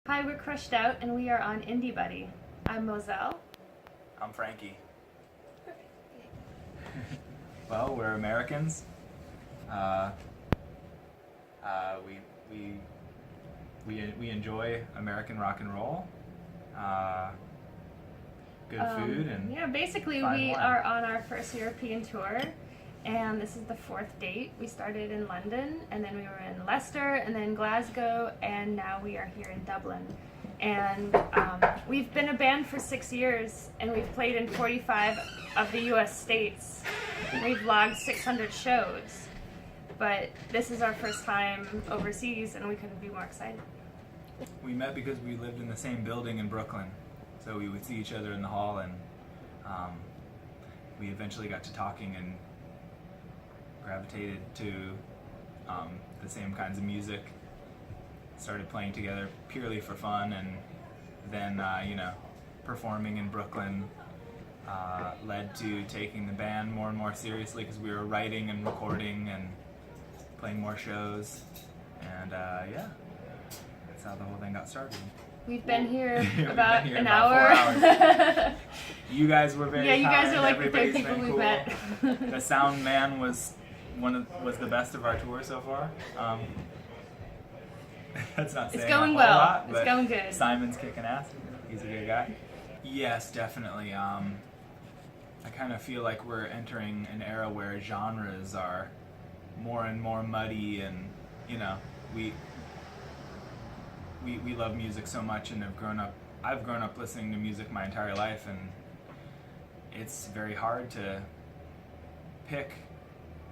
Hi, we're Crushed Out, and we are on Indie Buddy. I'm Moselle. I'm Frankie. Well, we're Americans. We enjoy American rock and roll. Good food and yeah, basically fine we wine. are on our first European tour, and this is the fourth date. We started in London, and then we were in Leicester, and then Glasgow, and now we are here in Dublin. And we've been a band for 6 years, and we've played in 45 of the U.S. states. We've logged 600 shows, but this is our first time overseas, and we couldn't be more excited. We met because we lived in the same building in Brooklyn, so we would see each other in the hall, and we eventually got to talking and gravitated to the same kinds of music. Started playing together purely for fun, and then performing in Brooklyn led to taking the band more and more seriously because we were writing and recording and playing more shows, and that's how the whole thing got started. We've been here We've about been here an about hour. 4 hours. You guys were very Yeah, you guys kind. are like the third Everybody's people been we've cool. met. The Soundman was the best of our tour so far. That's not saying It's going a whole well. lot, It's but going good. Simon's kicking ass. He's a good guy. Yes, definitely. I kind of feel like we're entering an era where genres are more and more muddy, and we love music so much, and I've grown up listening to music my entire life, and it's very hard to pick.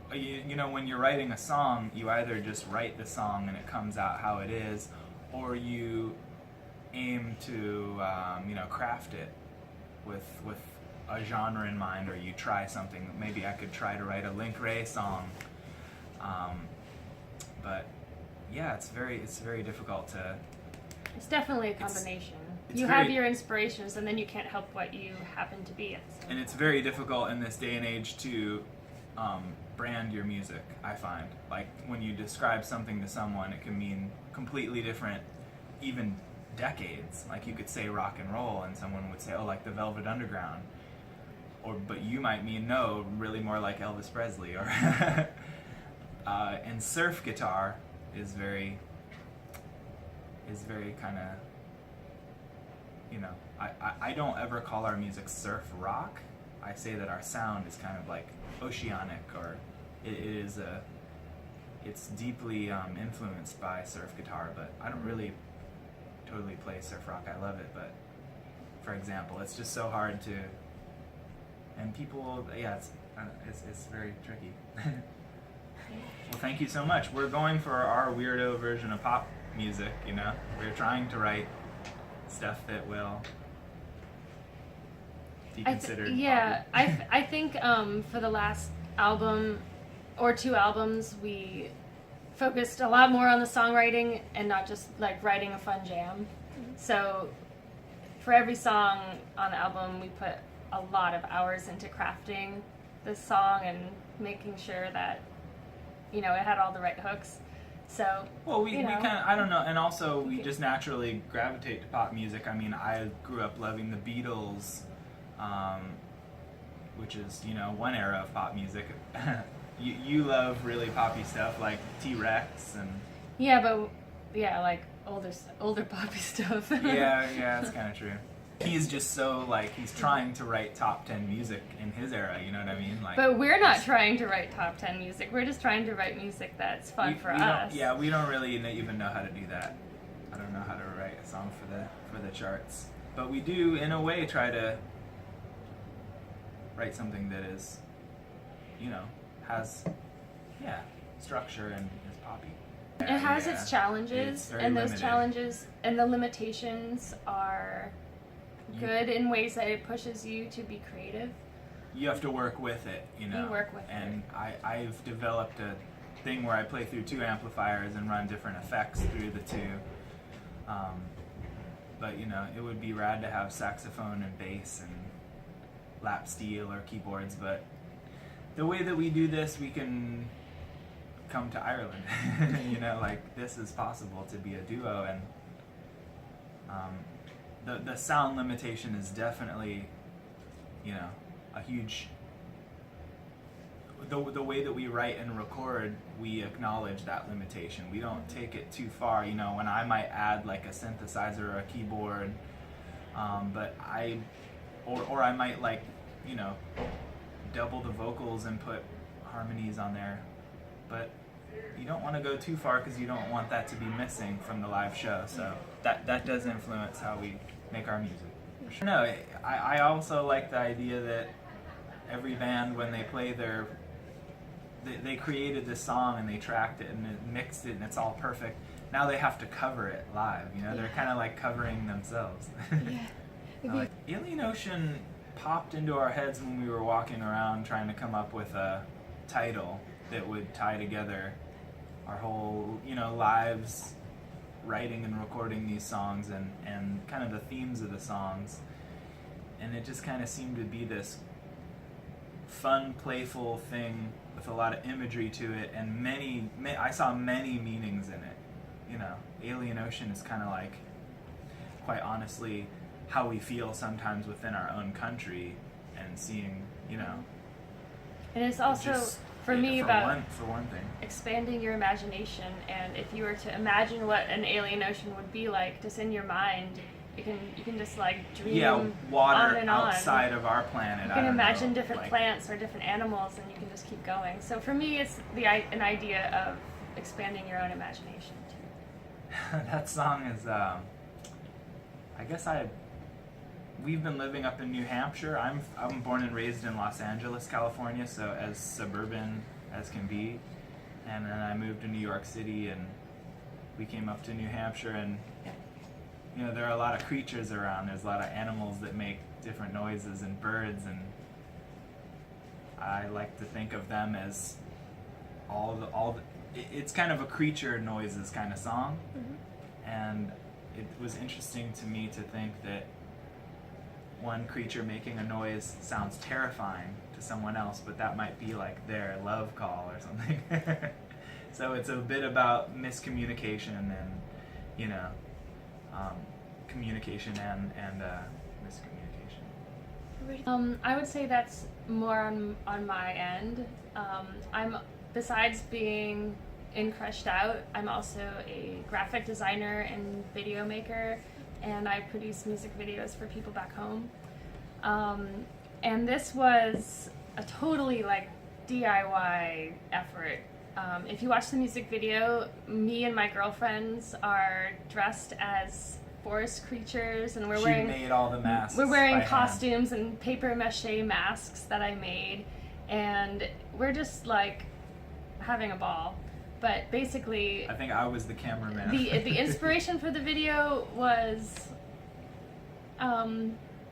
When you're writing a song, you either just write the song and it comes out how it is, or you aim to craft it with a genre in mind, or you try something. Maybe I could try to write a Link Ray song, but yeah, it's very difficult to. It's definitely a combination. It's You very- have your inspirations, and then you can't help what you happen to be at the same And it's very difficult in this day and age to brand your music, I find. Like, when you describe something to someone, it can mean completely different, even decades. Like, you could say rock and roll, and someone would say, oh, like the Velvet Underground. But you might mean, no, really more like Elvis Presley. Or and surf guitar is very kind of, I don't ever call our music surf rock. I say that our sound is kind of like oceanic, or it's deeply influenced by surf guitar, but I don't really totally play surf rock. I love it, but for example, it's just so hard to, and people, it's very tricky. Well, thank you so much. We're going for our weirdo version of pop music, We're trying to write stuff that will be considered I think for the last album or 2 albums, we focused a lot more on the songwriting and not just like writing a fun jam. So for every song on the album, we put a lot of hours into crafting the song and making sure that it had all the right hooks. So we kind of, I don't know, and also we just naturally gravitate to pop music. I mean, I grew up loving the Beatles, which is one era of pop music. You love really poppy stuff like T-Rex and like older poppy stuff. yeah, that's kind of true. He's just so he's trying to write top 10 music in his era, you know what I mean? But we're not trying to write top 10 music. We're just trying to write music that's fun for us. We don't really even know how to do that. I don't know how to write a song for the charts. But we do, in a way, try to write something that is, has, structure and is poppy. It has its challenges, and those limited. challenges and the limitations are good in ways that it pushes you to be creative. You have to work with it, You work with and I've developed a thing where I play through 2 amplifiers and run different effects through the 2. But it would be rad to have saxophone and bass and lap steel or keyboards, but the way that we do this, we can come to Ireland. This is possible to be a duo, and The sound limitation is definitely, a huge. The way that we write and record, we acknowledge that limitation. We don't take it too far. When I might add like a synthesizer or a keyboard, but I might like, double the vocals and put harmonies on there. But you don't want to go too far because you don't want that to be missing from the live show. So that does influence how we make our music. No, I also like the idea that every band, when they play they created this song and they tracked it and mixed it and it's all perfect. Now they have to cover it live. They're kind of like covering themselves. Yeah. Alien Ocean popped into our heads when we were walking around trying to come up with a title that would tie together our whole, lives writing and recording these songs and kind of the themes of the songs. And it just kind of seemed to be this fun, playful thing with a lot of imagery to it, and I saw many meanings in it. Alien Ocean is kind of like, quite honestly, how we feel sometimes within our own country, and seeing, And it's also, for me, about for one thing, expanding your imagination. And if you were to imagine what an alien ocean would be like, just in your mind, you can just like dream water on and outside on. of our planet. You can imagine different plants or different animals, and you can just keep going. So for me, it's an idea of expanding your own imagination too. That song is, we've been living up in New Hampshire. I'm born and raised in Los Angeles, California, so as suburban as can be. And then I moved to New York City, and we came up to New Hampshire, and there are a lot of creatures around. There's a lot of animals that make different noises, and birds, and I like to think of them as it's kind of a creature noises kind of song. Mm-hmm. And it was interesting to me to think that one creature making a noise sounds terrifying to someone else, but that might be like their love call or something. So it's a bit about miscommunication and, communication and miscommunication. I would say that's more on my end. I'm, besides being in Crushed Out, I'm also a graphic designer and video maker, and I produce music videos for people back home. And this was a totally like DIY effort. If you watch the music video, me and my girlfriends are dressed as forest creatures, and She made all the masks. We're wearing costumes and paper mache masks that I made, and we're just like having a ball. But basically, I think I was the cameraman. The inspiration for the video was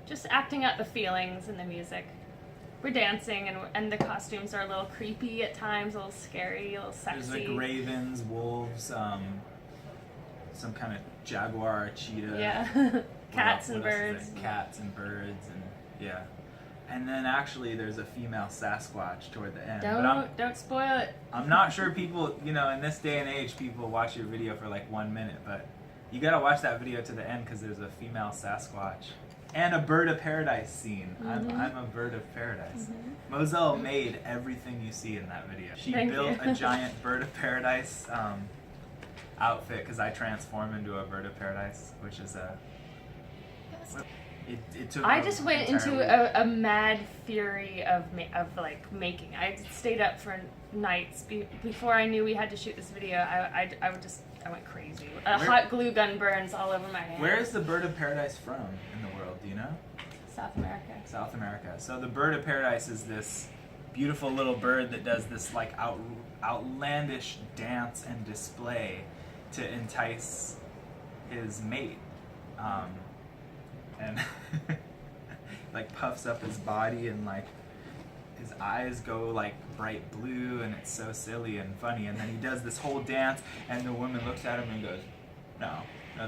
just acting out the feelings in the music. We're dancing, and the costumes are a little creepy at times, a little scary, a little sexy. There's like ravens, wolves, some kind of jaguar, cheetah. Yeah. Cats and birds. Cats and birds, and yeah. And then actually there's a female Sasquatch toward the end. Don't spoil it. I'm not sure people, in this day and age, people watch your video for like 1 minute, but you gotta watch that video to the end because there's a female Sasquatch. And a bird of paradise scene. Mm-hmm. I'm a bird of paradise. Mm-hmm. Moselle made everything you see in that video. She built a giant bird of paradise outfit because I transform into a bird of paradise, which is a... It took I just went into a mad fury of making. I stayed up for nights before I knew we had to shoot this video. I went crazy. Hot glue gun burns all over my hands. Where is the bird of paradise from in the world? Do you know? South America. South America. So the bird of paradise is this beautiful little bird that does this like outlandish dance and display to entice his mate. And like puffs up his body, and like his eyes go like bright blue, and it's so silly and funny, and then he does this whole dance, and the woman looks at him and goes, no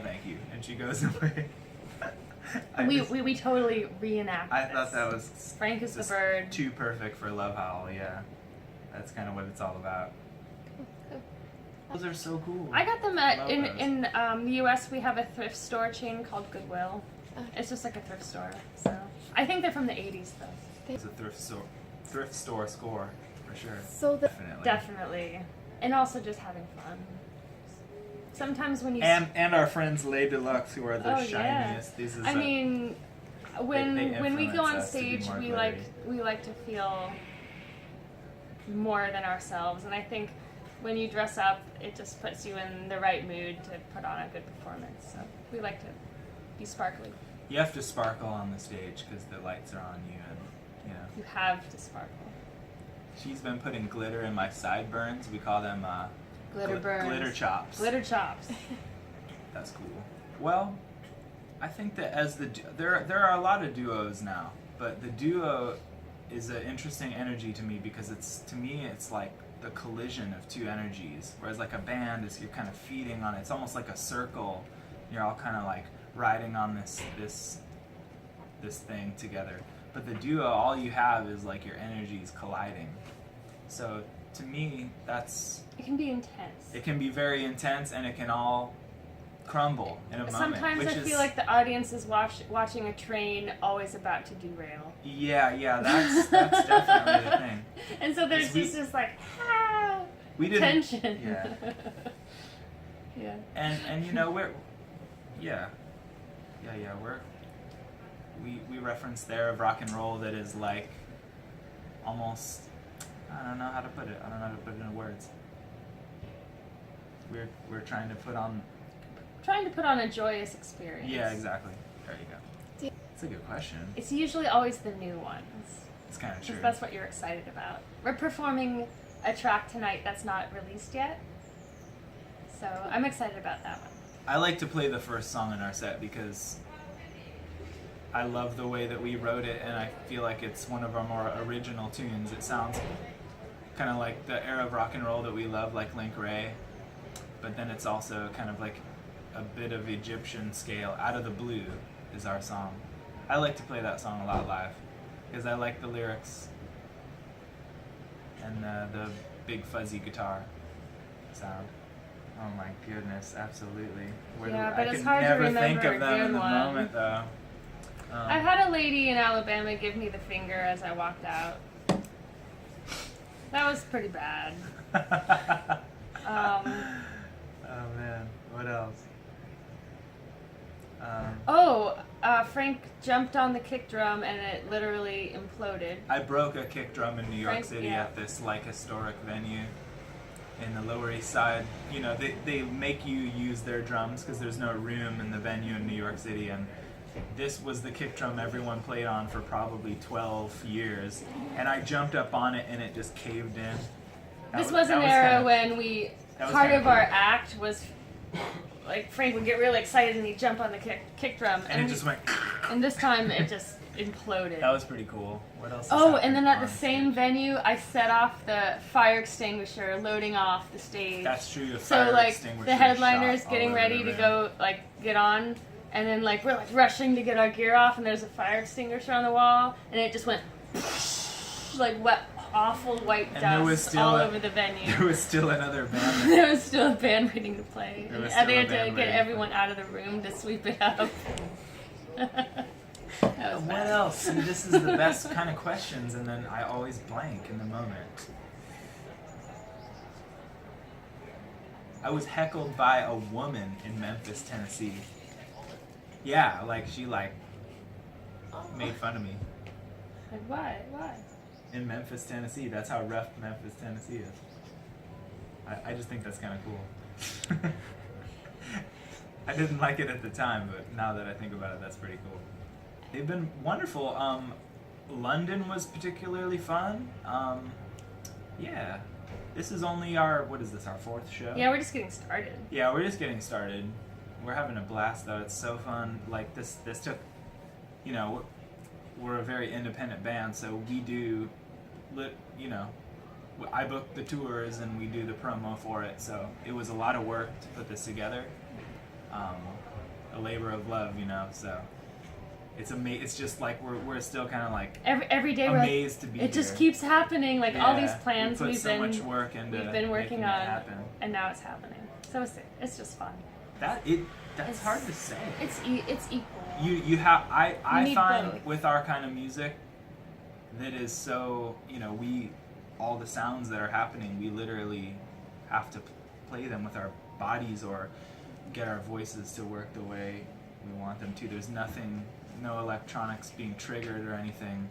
thank you, and she goes away. We totally reenact I thought that was Frank is the bird. Too perfect for Love Howl. Yeah, that's kind of what it's all about. Those are so cool. I got them Love in those. the U.S. We have a thrift store chain called Goodwill. It's just like a thrift store. So I think they're from the 80s though. It's a thrift store score for sure. So the Definitely, and also just having fun. Sometimes when you And our friends Les Deluxe, who are the Oh, yeah. shiniest. This is I mean, when they we go influence on us to be stage, more we glittery. like to feel more than ourselves, and I think when you dress up, it just puts you in the right mood to put on a good performance. So we like to be sparkly. you have to sparkle on the stage because the lights are on you, and You have to sparkle. she's been putting glitter in my sideburns. We call them Glitter burns. glitter chops. Glitter chops. That's cool. Well, I think that as there are a lot of duos now, but the duo is an interesting energy to me because it's like the collision of two energies. Whereas like a band is you're kind of feeding on it. It's almost like a circle. You're all kind of like riding on this thing together. But the duo, all you have is like your energies colliding. So to me, It can be intense. it can be very intense, and it can all crumble in a moment. Sometimes which I is, feel like the audience is watching a train always about to derail. yeah, that's definitely the thing. And so there's 'Cause we- just like We didn't. tension. Yeah. Yeah. And you know we reference there of rock and roll that is like almost, I don't know how to put it. I don't know how to put it into words. We're trying to put on. Trying to put on a joyous experience. Yeah, exactly. There you go. It's a good question. It's usually always the new ones. It's kind of true. Because that's what you're excited about. We're performing a track tonight that's not released yet. So I'm excited about that one. I like to play the first song in our set because I love the way that we wrote it, and I feel like it's one of our more original tunes. It sounds kind of like the era of rock and roll that we love, like Link Ray, but then it's also kind of like a bit of Egyptian scale. Out of the Blue is our song. I like to play that song a lot live because I like the lyrics and the big fuzzy guitar sound. Oh my goodness, absolutely. Yeah, but I it's can hard to never remember think a of them in good the one. moment, though. I had a lady in Alabama give me the finger as I walked out. That was pretty bad. Oh man, what else? Frank jumped on the kick drum and it literally imploded. I broke a kick drum in New York Frank- City yeah. at this like historic venue in the Lower East Side. You know, they make you use their drums because there's no room in the venue in New York City, and this was the kick drum everyone played on for probably 12 years, and I jumped up on it and it just caved in. This was an era when that was part kinda of our cool. act was like Frank would get really excited and he'd jump on the kick drum, And it just went. and this time it just imploded. That was pretty cool. What else? Oh, has and then happened at the on same stage? venue, I set off the fire extinguisher loading off the stage. That's true. The So fire like extinguisher the headliners shot all getting over ready the to room. go like get on, and then like we're like rushing to get our gear off, and there's a fire extinguisher on the wall, and it just went like wet, awful white And there was dust still all a- over the venue. There was still another band. There was still a band waiting to play, There was and they still a had to band get waiting to everyone out of the room to sweep it up. That was What bad. else? See, this is the best kind of questions, and then I always blank in the moment. I was heckled by a woman in Memphis, Tennessee. Yeah, like she like made fun of me Like why? Why? in Memphis, Tennessee. That's how rough Memphis, Tennessee is. I just think that's kind of cool. I didn't like it at the time, but now that I think about it, that's pretty cool. They've been wonderful. London was particularly fun. Yeah. This is only our fourth show? Yeah, we're just getting started. Yeah, we're just getting started. We're having a blast, though. It's so fun. Like, this took, you know, we're a very independent band, so we do, you know, I book the tours and we do the promo for it, so it was a lot of work to put this together. A labor of love, you know, so It's just like we're still kind of like every day amazed to be it here. just keeps happening. Like all these plans we put so much work into we've been working making on, it happen. and now it's happening. So it's just fun. That's hard to say. It's equal. I find both. with our kind of music that is so, all the sounds that are happening, we literally have to play them with our bodies or get our voices to work the way we want them to. There's no electronics being triggered or anything.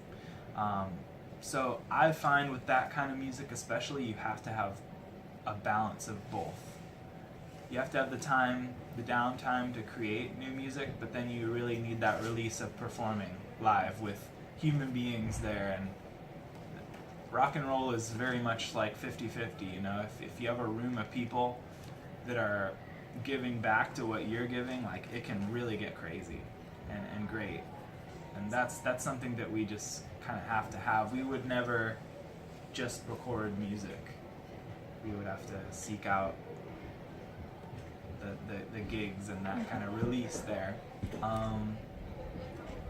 So I find with that kind of music especially, you have to have a balance of both. You have to have the downtime to create new music, but then you really need that release of performing live with human beings there. And rock and roll is very much like 50-50, if you have a room of people that are giving back to what you're giving, like it can really get crazy and great. And that's something that we just kind of have to have. We would never just record music. We would have to seek out the gigs and that kind of release there.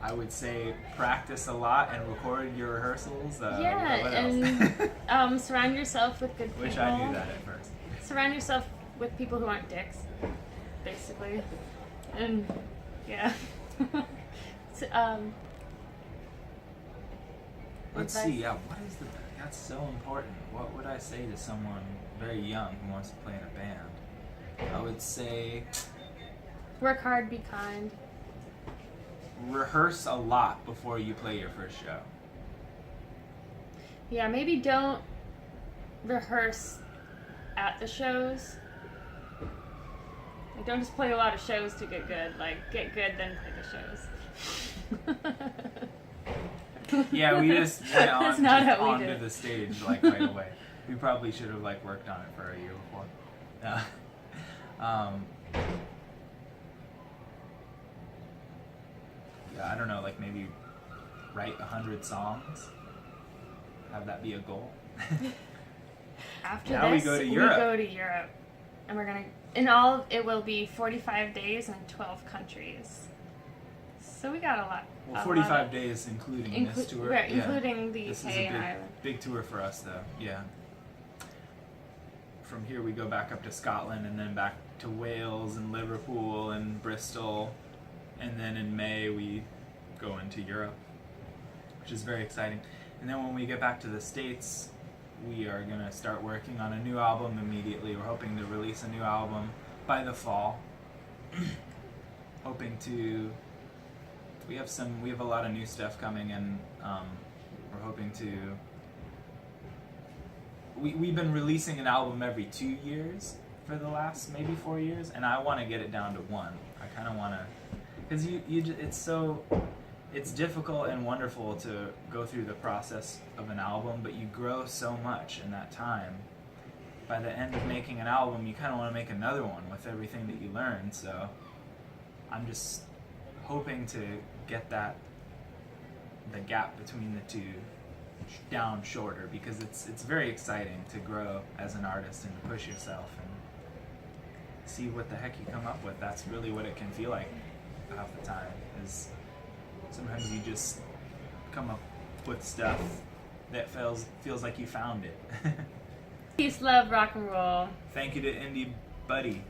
I would say practice a lot and record your rehearsals. And surround yourself with good people. Wish I knew that at first. Surround yourself with people who aren't dicks, basically. And yeah. Let's see. What is that's so important. What would I say to someone very young who wants to play in a band? I would say work hard, be kind. Rehearse a lot before you play your first show. Yeah, maybe don't rehearse at the shows. Like, don't just play a lot of shows to get good. Like, get good, then play the shows. Yeah, we just went onto do. the stage like right away. We probably should have like worked on it for a year before. Yeah, I don't know, like maybe write 100 songs. Have that be a goal. After now this, we go to Europe. And we're gonna, in all, it will be 45 days and 12 countries. So we got a lot. Well, 45 days including this tour. Right, yeah. including the This UK is a and Ireland. big tour for us though, yeah. From here we go back up to Scotland and then back to Wales and Liverpool and Bristol. And then in May we go into Europe, which is very exciting. And then when we get back to the States, we are going to start working on a new album immediately. We're hoping to release a new album by the fall. We have a lot of new stuff coming, and we're hoping to. We've been releasing an album every 2 years for the last maybe 4 years, and I want to get it down to one. I kind of want to, because it's difficult and wonderful to go through the process of an album, but you grow so much in that time. By the end of making an album, you kind of want to make another one with everything that you learned. So I'm just hoping to get the gap between the two down shorter, because it's very exciting to grow as an artist and to push yourself and see what the heck you come up with. That's really what it can feel like half the time, is sometimes you just come up with stuff that feels like you found it. Peace, love, rock and roll. Thank you to Indie Buddie.